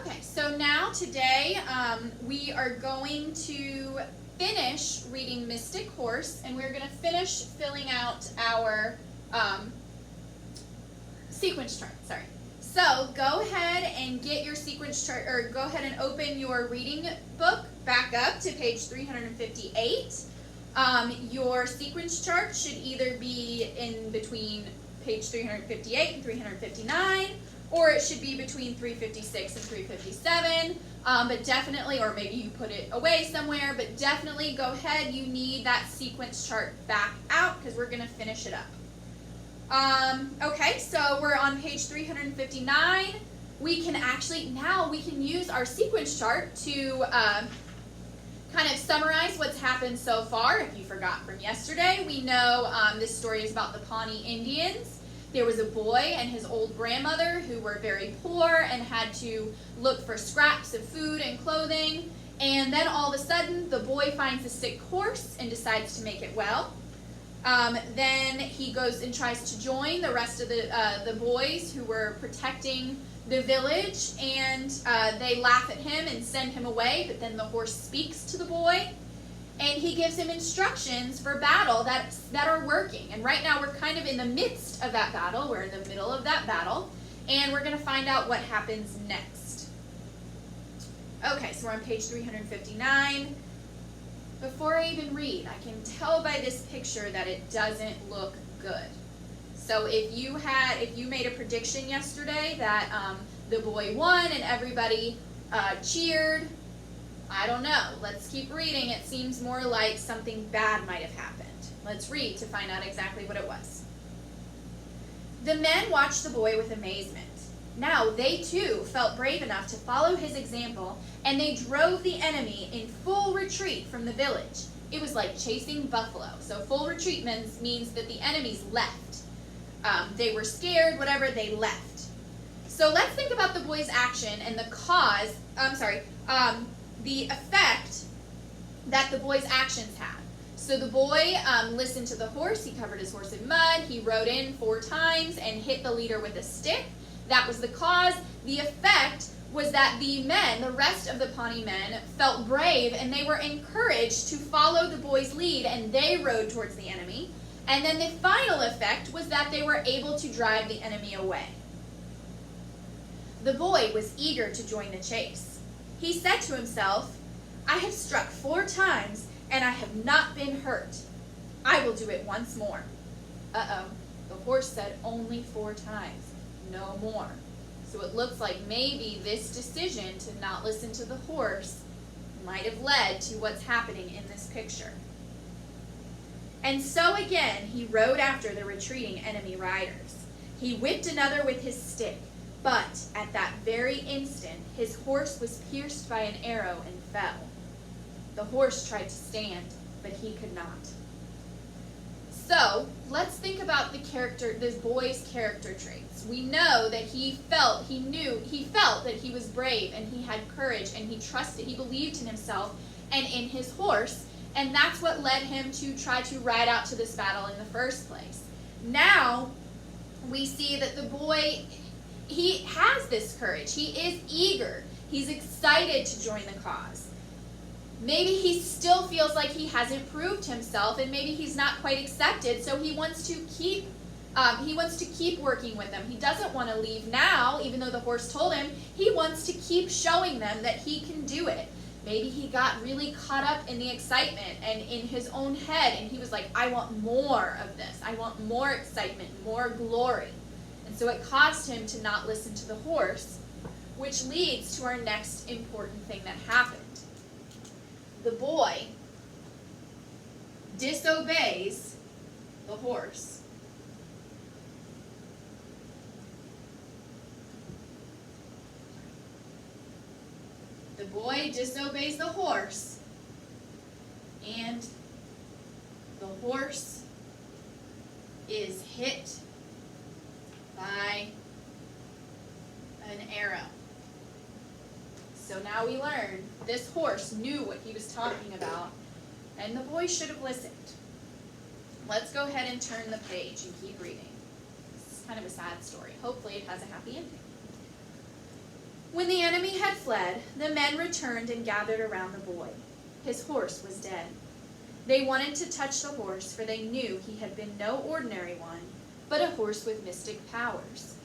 Okay, so now today we are going to finish reading Mystic Horse, and we're going to finish filling out our sequence chart. Sorry. So go ahead and get your sequence chart, or go ahead and open your reading book back up to page 358. Your sequence chart should either be in between page 358 and 359, or it should be between 356 and 357, but definitely, or maybe you put it away somewhere, but definitely go ahead, you need that sequence chart back out because we're going to finish it up. Okay, so we're on page 359. We can use our sequence chart to kind of summarize what's happened so far. If you forgot from yesterday, we know this story is about the Pawnee Indians. There was a boy and his old grandmother who were very poor and had to look for scraps of food and clothing. And then all of a sudden, the boy finds a sick horse and decides to make it well. Then he goes and tries to join the rest of the boys who were protecting the village, and they laugh at him and send him away, but then the horse speaks to the boy, and he gives him instructions for battle that are working. And right now we're kind of in the midst of that battle. We're in the middle of that battle, and we're going to find out what happens next. Okay, so we're on page 359. Before I even read, I can tell by this picture that it doesn't look good. So if you made a prediction yesterday that the boy won and everybody cheered, I don't know. Let's keep reading. It seems more like something bad might have happened. Let's read to find out exactly what it was. The men watched the boy with amazement. Now they too felt brave enough to follow his example, and they drove the enemy in full retreat from the village. It was like chasing buffalo. So full retreat means that the enemies left. They were scared, whatever, they left. So let's think about the boy's action and the effect that the boy's actions had. So the boy listened to the horse. He covered his horse in mud. He rode in 4 times and hit the leader with a stick. That was the cause. The effect was that the men, the rest of the Pawnee men, felt brave, and they were encouraged to follow the boy's lead, and they rode towards the enemy. And then the final effect was that they were able to drive the enemy away. The boy was eager to join the chase. He said to himself, "I have struck 4 times, and I have not been hurt. I will do it once more." The horse said only 4 times, no more. So it looks like maybe this decision to not listen to the horse might have led to what's happening in this picture. And so again, he rode after the retreating enemy riders. He whipped another with his stick, but at that very instant, his horse was pierced by an arrow and fell. The horse tried to stand, but he could not. So let's think about this boy's character traits. We know that he felt that he was brave, and he had courage, and he believed in himself and in his horse, and that's what led him to try to ride out to this battle in the first place. Now we see that the boy, he has this courage. He is eager. He's excited to join the cause. Maybe he still feels like he hasn't proved himself, and maybe he's not quite accepted, so he wants to keep working with them. He doesn't want to leave now, even though the horse told him. He wants to keep showing them that he can do it. Maybe he got really caught up in the excitement and in his own head, and he was like, I want more of this. I want more excitement, more glory. And so it caused him to not listen to the horse, which leads to our next important thing that happened. The boy disobeys the horse. The boy disobeys the horse, and the horse is hit by an arrow. So now we learn this horse knew what he was talking about, and the boy should have listened. Let's go ahead and turn the page and keep reading. This is kind of a sad story. Hopefully it has a happy ending. When the enemy had fled, the men returned and gathered around the boy. His horse was dead. They wanted to touch the horse, for they knew he had been no ordinary one, but a horse with mystic powers.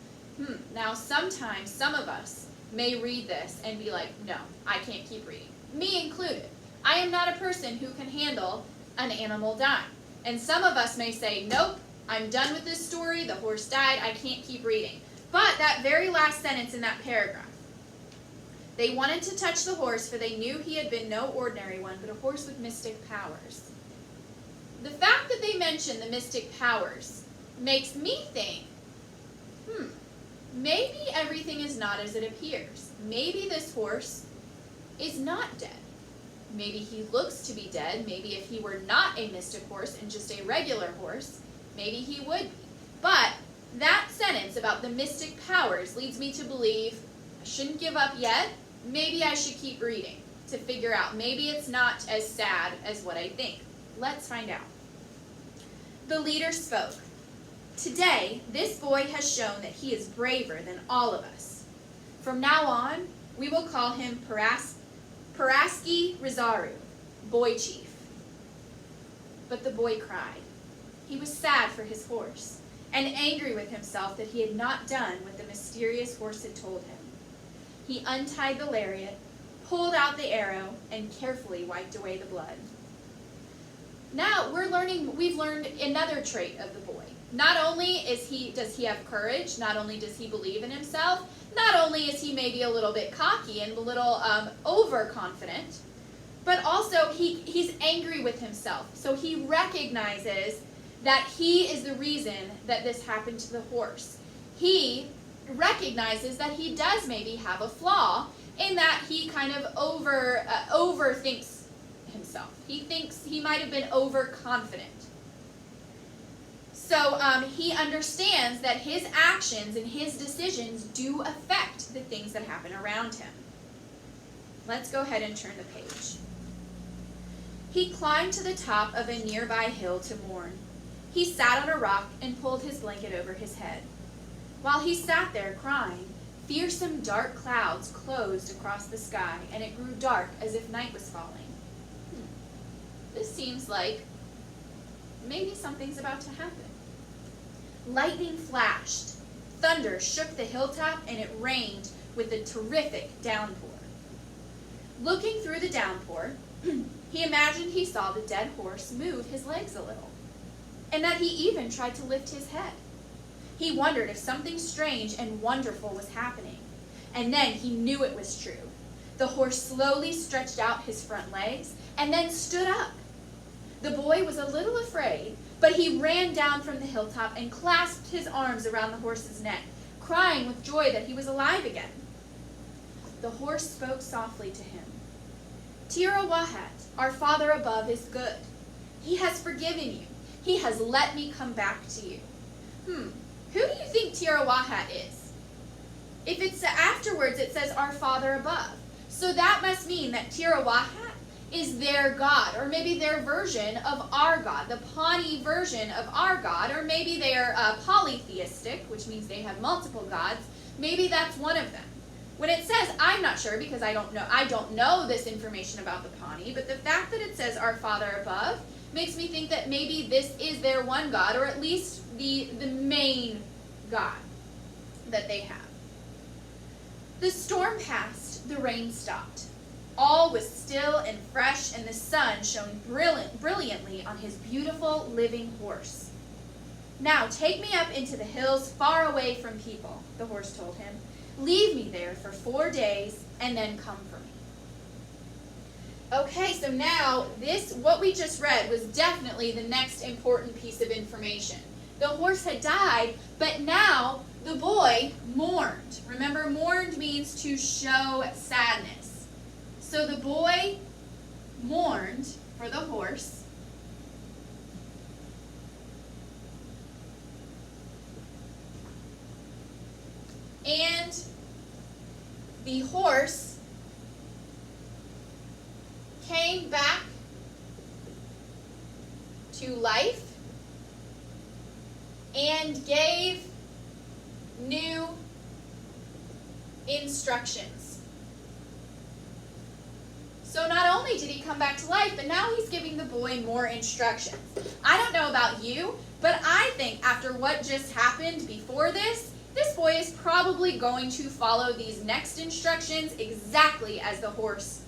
Now, sometimes some of us may read this and be like, no, I can't keep reading. Me included. I am not a person who can handle an animal dying. And some of us may say, nope, I'm done with this story. The horse died. I can't keep reading. But that very last sentence in that paragraph, they wanted to touch the horse, for they knew he had been no ordinary one, but a horse with mystic powers. The fact that they mention the mystic powers makes me think, maybe everything is not as it appears. Maybe this horse is not dead. Maybe he looks to be dead. Maybe if he were not a mystic horse and just a regular horse, maybe he would be. But that sentence about the mystic powers leads me to believe I shouldn't give up yet. Maybe I should keep reading to figure out. Maybe it's not as sad as what I think. Let's find out. The leader spoke. Today, this boy has shown that he is braver than all of us. From now on, we will call him Paraski Rizaru, boy chief. But the boy cried. He was sad for his horse, and angry with himself that he had not done what the mysterious horse had told him. He untied the lariat, pulled out the arrow, and carefully wiped away the blood. Now we've learned another trait of the boy. Not only does he have courage, not only does he believe in himself, not only is he maybe a little bit cocky and a little overconfident, but also he's angry with himself. So he recognizes that he is the reason that this happened to the horse. He recognizes that he does maybe have a flaw in that he kind of overthinks himself. He thinks he might have been overconfident. So he understands that his actions and his decisions do affect the things that happen around him. Let's go ahead and turn the page. He climbed to the top of a nearby hill to mourn. He sat on a rock and pulled his blanket over his head. While he sat there crying, fearsome dark clouds closed across the sky, and it grew dark as if night was falling. This seems like maybe something's about to happen. Lightning flashed, thunder shook the hilltop, and it rained with a terrific downpour. Looking through the downpour, he imagined he saw the dead horse move his legs a little, and that he even tried to lift his head. He wondered if something strange and wonderful was happening, and then he knew it was true. The horse slowly stretched out his front legs and then stood up. The boy was a little afraid, but he ran down from the hilltop and clasped his arms around the horse's neck, crying with joy that he was alive again. The horse spoke softly to him. Tirawahat, our Father above, is good. He has forgiven you. He has let me come back to you. Who do you think Tirawahat is? If it's afterwards, it says our Father above. So that must mean that Tirawahat is their God, or maybe their version of our God, the Pawnee version of our God, or maybe they're polytheistic, which means they have multiple gods. Maybe that's one of them. When it says, I'm not sure because I don't know this information about the Pawnee, but the fact that it says our Father above makes me think that maybe this is their one God, or at least the main God that they have. The storm passed, the rain stopped. All was still and fresh, and the sun shone brilliantly on his beautiful living horse. Now take me up into the hills far away from people, the horse told him. Leave me there for 4 days, and then come for me. Okay, so now what we just read was definitely the next important piece of information. The horse had died, but now the boy mourned. Remember, mourned means to show sadness. So the boy mourned for the horse. And the horse came back to life and gave new instructions. So not only did he come back to life, but now he's giving the boy more instructions. I don't know about you, but I think after what just happened before this boy is probably going to follow these next instructions exactly as the horse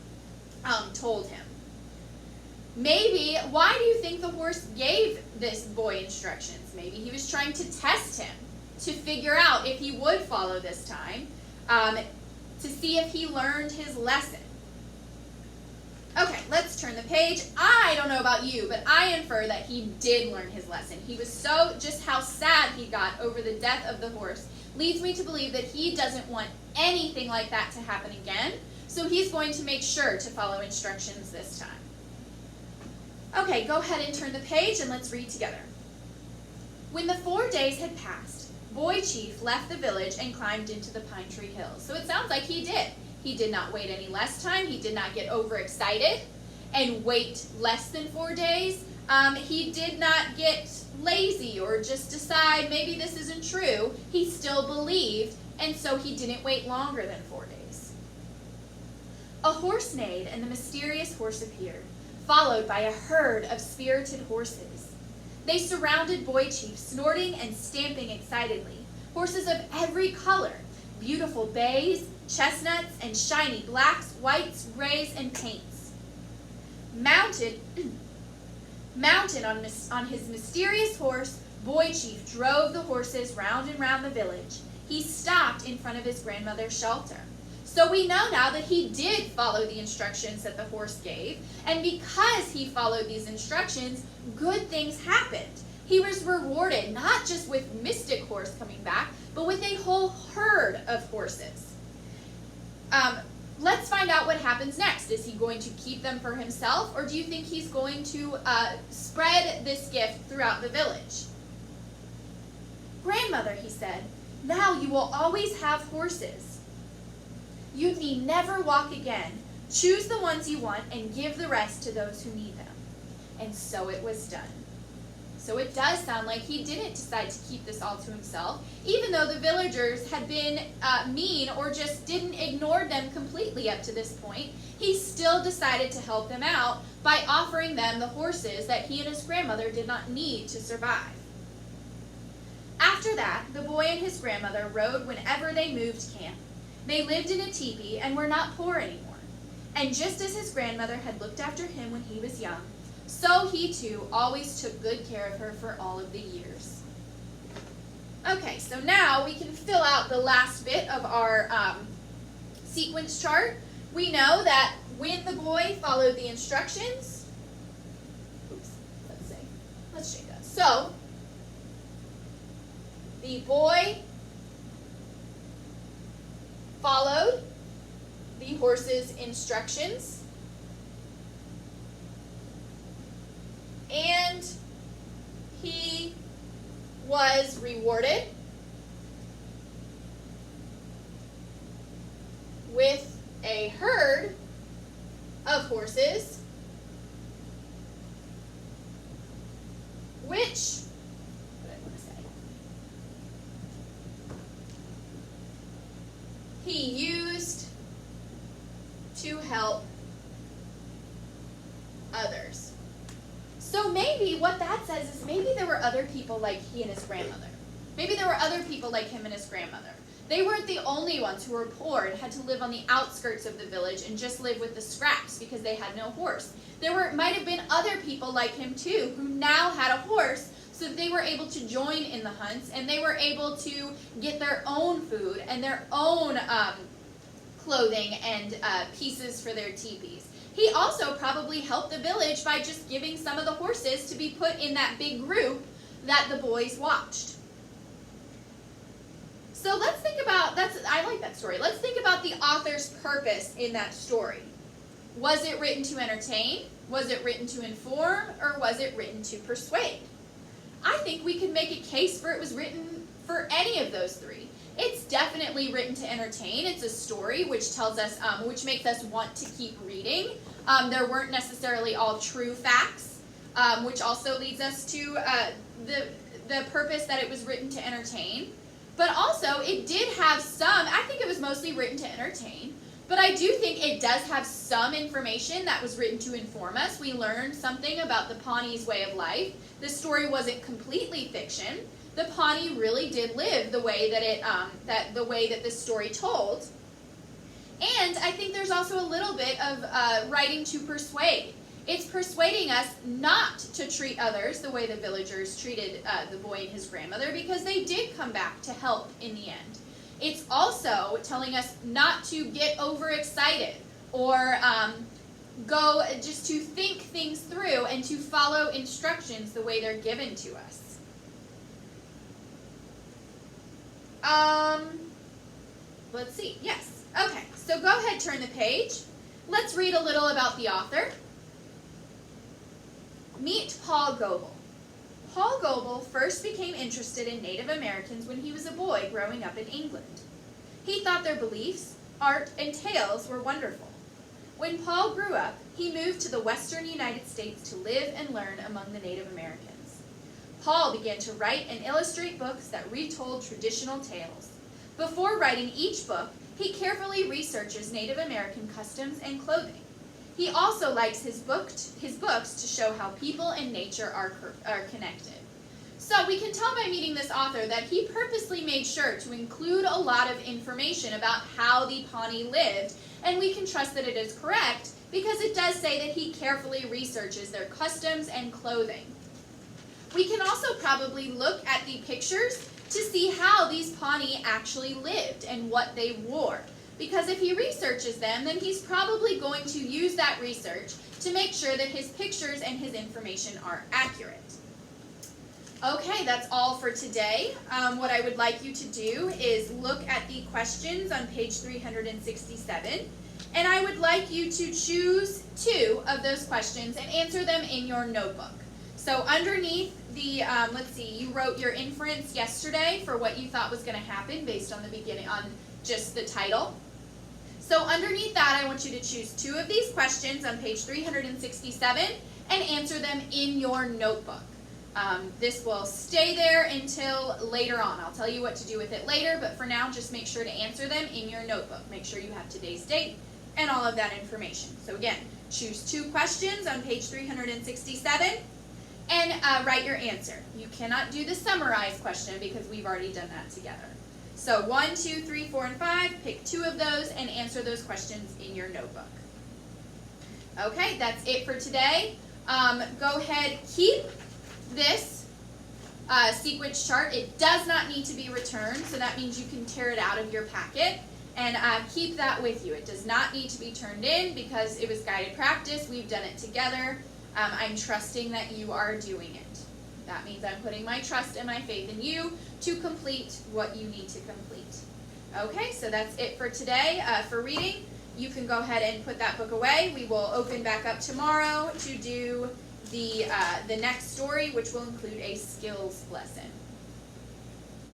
told him. Maybe, why do you think the horse gave this boy instructions? Maybe he was trying to test him to figure out if he would follow this time, to see if he learned his lesson. Okay, let's turn the page. I don't know about you, but I infer that he did learn his lesson. He was just how sad he got over the death of the horse leads me to believe that he doesn't want anything like that to happen again, so he's going to make sure to follow instructions this time. Okay, go ahead and turn the page and let's read together. When the 4 days had passed, Boy Chief left the village and climbed into the Pine Tree Hills. So it sounds like he did. He did not wait any less time. He did not get overexcited and wait less than 4 days. He did not get lazy or just decide maybe this isn't true. He still believed, and so he didn't wait longer than 4 days. A horse neighed, and the mysterious horse appeared, followed by a herd of spirited horses. They surrounded Boy Chief, snorting and stamping excitedly. Horses of every color, beautiful bays, chestnuts, and shiny blacks, whites, grays, and paints. Mounted on his mysterious horse, Boy Chief drove the horses round and round the village. He stopped in front of his grandmother's shelter. So we know now that he did follow the instructions that the horse gave, and because he followed these instructions, good things happened. He was rewarded not just with Mystic Horse coming back, but with a whole herd of horses. Let's find out what happens next. Is he going to keep them for himself, or do you think he's going to spread this gift throughout the village? Grandmother, he said, now you will always have horses. You need never walk again. Choose the ones you want and give the rest to those who need them. And so it was done. So it does sound like he didn't decide to keep this all to himself, even though the villagers had been mean or just didn't ignore them completely up to this point. He still decided to help them out by offering them the horses that he and his grandmother did not need to survive. After that, the boy and his grandmother rode whenever they moved camp. They lived in a teepee and were not poor anymore. And just as his grandmother had looked after him when he was young, so he too always took good care of her for all of the years. Okay, so now we can fill out the last bit of our sequence chart. We know that when the boy followed the instructions, let's change that. So, the boy followed the horse's instructions, and he was rewarded with a herd of horses, which, what did I want to say? He used to help others. So maybe what that says is maybe there were other people like he and his grandmother. Maybe there were other people like him and his grandmother. They weren't the only ones who were poor and had to live on the outskirts of the village and just live with the scraps because they had no horse. There might have been other people like him too who now had a horse, so they were able to join in the hunts and they were able to get their own food and their own clothing and pieces for their teepees. He also probably helped the village by just giving some of the horses to be put in that big group that the boys watched. So let's think about, I like that story. Let's think about the author's purpose in that story. Was it written to entertain? Was it written to inform? Or was it written to persuade? I think we could make a case for it was written for any of those three. It's definitely written to entertain. It's a story which tells us, which makes us want to keep reading. There weren't necessarily all true facts, which also leads us to the purpose that it was written to entertain. But also, it did have some, I think it was mostly written to entertain, But I do think it does have some information that was written to inform us. We learned something about the Pawnees' way of life. The story wasn't completely fiction. The Pawnee really did live the way that the way that this story told. And I think there's also a little bit of writing to persuade. It's persuading us not to treat others the way the villagers treated the boy and his grandmother, because they did come back to help in the end. It's also telling us not to get overexcited or go just to think things through and to follow instructions the way they're given to us. Let's see. Yes. Okay. So go ahead, turn the page. Let's read a little about the author. Meet Paul Goebel. Paul Goebel first became interested in Native Americans when he was a boy growing up in England. He thought their beliefs, art, and tales were wonderful. When Paul grew up, he moved to the western United States to live and learn among the Native Americans. Paul began to write and illustrate books that retold traditional tales. Before writing each book, he carefully researches Native American customs and clothing. He also likes his books to show how people and nature are connected. So we can tell by meeting this author that he purposely made sure to include a lot of information about how the Pawnee lived, and we can trust that it is correct because it does say that he carefully researches their customs and clothing. We can also probably look at the pictures to see how these Pawnee actually lived and what they wore. Because if he researches them, then he's probably going to use that research to make sure that his pictures and his information are accurate. Okay, that's all for today. What I would like you to do is look at the questions on page 367, and I would like you to choose 2 of those questions and answer them in your notebook. So underneath the, let's see, you wrote your inference yesterday for what you thought was going to happen based on the beginning, on just the title. So underneath that, I want you to choose 2 of these questions on page 367 and answer them in your notebook. This will stay there until later on. I'll tell you what to do with it later, but for now, just make sure to answer them in your notebook. Make sure you have today's date and all of that information. So again, choose 2 questions on page 367 and write your answer. You cannot do the summarize question because we've already done that together. So 1, 2, 3, 4, and 5, pick 2 of those and answer those questions in your notebook. Okay, that's it for today. Go ahead, keep this sequence chart. It does not need to be returned, so that means you can tear it out of your packet and keep that with you. It does not need to be turned in because it was guided practice. We've done it together. I'm trusting that you are doing it. That means I'm putting my trust and my faith in you to complete what you need to complete. Okay, so that's it for today. For reading, you can go ahead and put that book away. We will open back up tomorrow to do the next story, which will include a skills lesson.